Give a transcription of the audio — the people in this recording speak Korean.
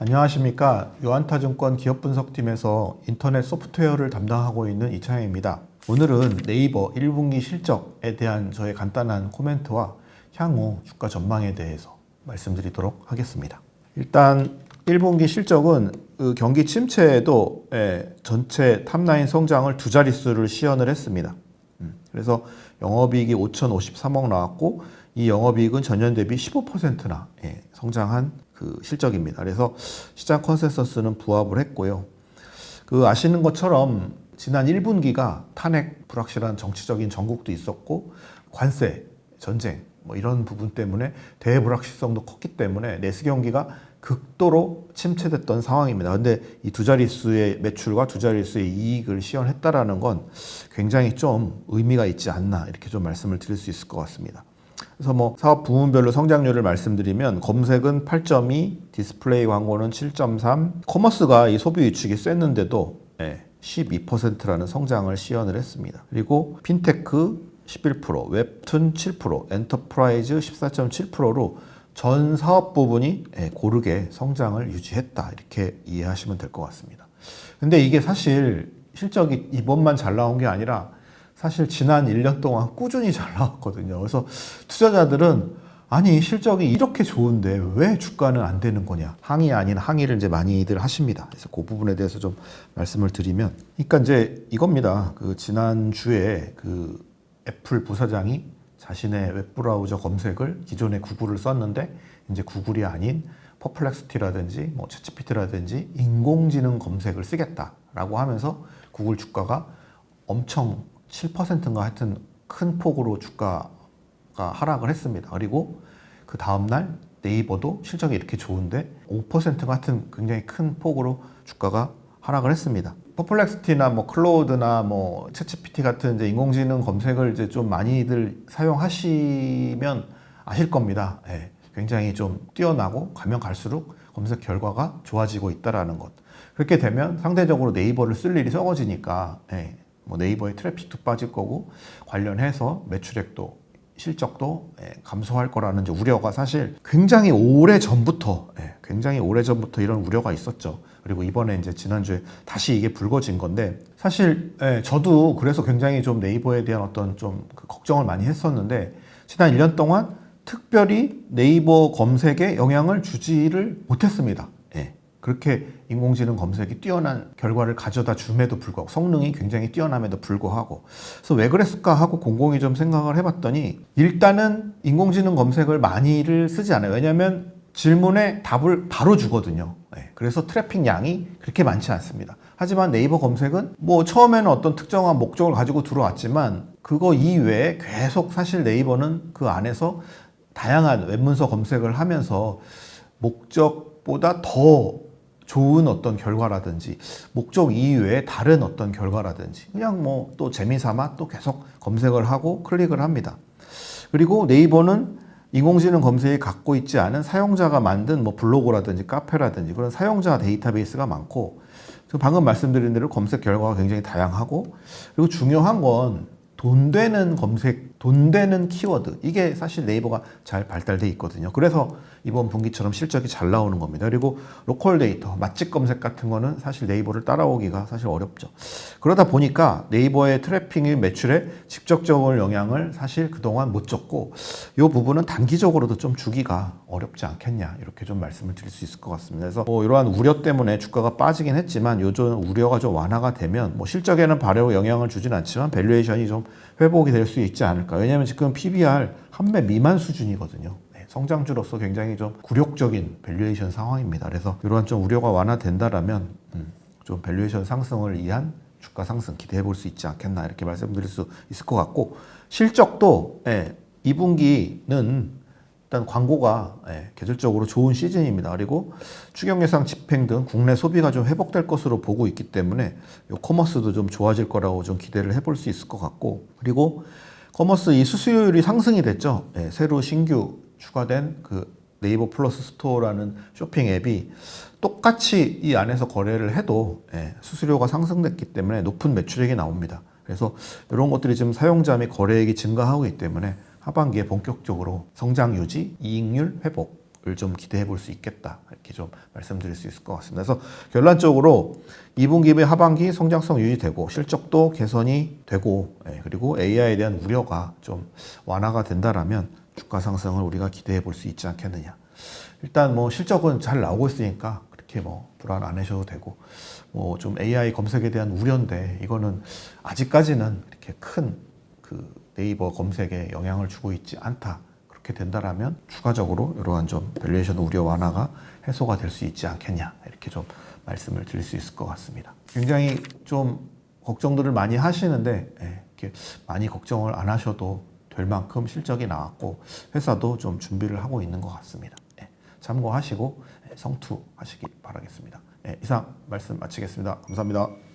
안녕하십니까. 요한타증권 기업분석팀에서 인터넷 소프트웨어를 담당하고 있는 이창현입니다. 오늘은 네이버 1분기 실적에 대한 저의 간단한 코멘트와 향후 주가 전망에 대해서 말씀드리도록 하겠습니다. 일단 1분기 실적은 그 경기 침체에도 전체 탑라인 성장을 두 자릿수를 시현을 했습니다. 그래서 영업이익이 5,053억 나왔고 이 영업이익은 전년 대비 15%나 성장한 그 실적입니다. 그래서 시장 컨센서스는 부합을 했고요. 그 아시는 것처럼 지난 1분기가 탄핵 불확실한 정치적인 전국도 있었고 관세, 전쟁 뭐 이런 부분 때문에 대불확실성도 컸기 때문에 내수 경기가 극도로 침체됐던 상황입니다. 근데 이 두 자릿수의 매출과 두 자릿수의 이익을 시현했다라는 건 굉장히 좀 의미가 있지 않나 이렇게 좀 말씀을 드릴 수 있을 것 같습니다. 그래서 뭐 사업 부문별로 성장률을 말씀드리면 검색은 8.2, 디스플레이 광고는 7.3, 커머스가 이 소비 위축이 셌는데도 12%라는 성장을 시현을 했습니다. 그리고 핀테크 11%, 웹툰 7%, 엔터프라이즈 14.7%로 전 사업 부분이 고르게 성장을 유지했다 이렇게 이해하시면 될 것 같습니다. 근데 이게 사실 실적이 이번만 잘 나온 게 아니라 사실 지난 1년 동안 꾸준히 잘 나왔거든요. 그래서 투자자들은 아니 실적이 이렇게 좋은데 왜 주가는 안 되는 거냐, 항의 아닌 항의를 이제 많이들 하십니다. 그래서 그 부분에 대해서 좀 말씀을 드리면, 그러니까 이제 이겁니다. 그 지난 주에 그 애플 부사장이 자신의 웹브라우저 검색을 기존에 구글을 썼는데 이제 구글이 아닌 퍼플렉스티라든지 뭐 챗GPT라든지 인공지능 검색을 쓰겠다라고 하면서 구글 주가가 엄청 7%인가 하여튼 큰 폭으로 주가가 하락을 했습니다. 그리고 그 다음날 네이버도 실적이 이렇게 좋은데 5% 같은 굉장히 큰 폭으로 주가가 하락을 했습니다. 퍼플렉스티나 뭐 클로우드나 뭐 챗GPT 같은 이제 인공지능 검색을 이제 좀 많이들 사용하시면 아실 겁니다. 굉장히 좀 뛰어나고 가면 갈수록 검색 결과가 좋아지고 있다라는 것. 그렇게 되면 상대적으로 네이버를 쓸 일이 적어지니까 뭐 네이버의 트래픽도 빠질 거고 관련해서 매출액도 실적도 감소할 거라는 이제 우려가 사실 굉장히 오래 전부터 이런 우려가 있었죠. 그리고 이번에 이제 지난주에 다시 이게 불거진 건데 사실 저도 그래서 굉장히 좀 네이버에 대한 어떤 좀 그 걱정을 많이 했었는데 지난 1년 동안 특별히 네이버 검색에 영향을 주지를 못했습니다. 그렇게 인공지능 검색이 뛰어난 결과를 가져다 줌에도 불구하고 성능이 굉장히 뛰어남에도 불구하고 그래서 왜 그랬을까 하고 곰곰이 좀 생각을 해봤더니 일단은 인공지능 검색을 많이를 쓰지 않아요. 왜냐하면 질문에 답을 바로 주거든요. 그래서 트래픽 양이 그렇게 많지 않습니다. 하지만 네이버 검색은 뭐 처음에는 어떤 특정한 목적을 가지고 들어왔지만 그거 이외에 계속 사실 네이버는 그 안에서 다양한 웹문서 검색을 하면서 목적보다 더 좋은 어떤 결과라든지 목적 이외에 다른 어떤 결과라든지 그냥 뭐 또 재미삼아 또 계속 검색을 하고 클릭을 합니다. 그리고 네이버는 인공지능 검색이 갖고 있지 않은 사용자가 만든 뭐 블로그라든지 카페라든지 그런 사용자 데이터베이스가 많고 방금 말씀드린 대로 검색 결과가 굉장히 다양하고 그리고 중요한 건 돈 되는 검색, 돈 되는 키워드 이게 사실 네이버가 잘 발달돼 있거든요. 그래서 이번 분기처럼 실적이 잘 나오는 겁니다. 그리고 로컬 데이터, 맛집 검색 같은 거는 사실 네이버를 따라오기가 사실 어렵죠. 그러다 보니까 네이버의 트래픽이 매출에 직접적인 영향을 사실 그동안 못 줬고 이 부분은 단기적으로도 좀 주기가 어렵지 않겠냐 이렇게 좀 말씀을 드릴 수 있을 것 같습니다. 그래서 뭐 이러한 우려 때문에 주가가 빠지긴 했지만 요즘 우려가 좀 완화가 되면 뭐 실적에는 바로 영향을 주진 않지만 밸류에이션이 좀 회복이 될 수 있지 않을까. 왜냐하면 지금 PBR 한 배 미만 수준이거든요. 성장주로서 굉장히 좀 굴욕적인 밸류에이션 상황입니다. 그래서 이러한 좀 우려가 완화된다라면 좀 밸류에이션 상승을 위한 주가 상승 기대해 볼 수 있지 않겠나 이렇게 말씀드릴 수 있을 것 같고 실적도 2분기는 일단 광고가 계절적으로 좋은 시즌입니다. 그리고 추경 예상 집행 등 국내 소비가 좀 회복될 것으로 보고 있기 때문에 이 커머스도 좀 좋아질 거라고 좀 기대를 해볼 수 있을 것 같고 그리고 커머스 이 수수료율이 상승이 됐죠. 새로 신규 추가된 그 네이버 플러스 스토어라는 쇼핑 앱이 똑같이 이 안에서 거래를 해도 수수료가 상승됐기 때문에 높은 매출액이 나옵니다. 그래서 이런 것들이 지금 사용자 및 거래액이 증가하고 있기 때문에 하반기에 본격적으로 성장 유지, 이익률 회복을 좀 기대해 볼 수 있겠다. 이렇게 좀 말씀드릴 수 있을 것 같습니다. 그래서 결론적으로 2분기 의 하반기 성장성 유지되고 실적도 개선이 되고 그리고 AI에 대한 우려가 좀 완화가 된다라면 주가 상승을 우리가 기대해 볼 수 있지 않겠느냐. 일단 뭐 실적은 잘 나오고 있으니까 그렇게 뭐 불안 안 하셔도 되고 뭐 좀 AI 검색에 대한 우려인데 이거는 아직까지는 이렇게 큰 그 네이버 검색에 영향을 주고 있지 않다. 그렇게 된다라면 추가적으로 이러한 좀 밸류에이션 우려 완화가 해소가 될 수 있지 않겠냐. 이렇게 좀 말씀을 드릴 수 있을 것 같습니다. 굉장히 좀 걱정들을 많이 하시는데 이렇게 많이 걱정을 안 하셔도 될 만큼 실적이 나왔고 회사도 좀 준비를 하고 있는 것 같습니다. 참고하시고 성투하시길 바라겠습니다. 이상 말씀 마치겠습니다. 감사합니다.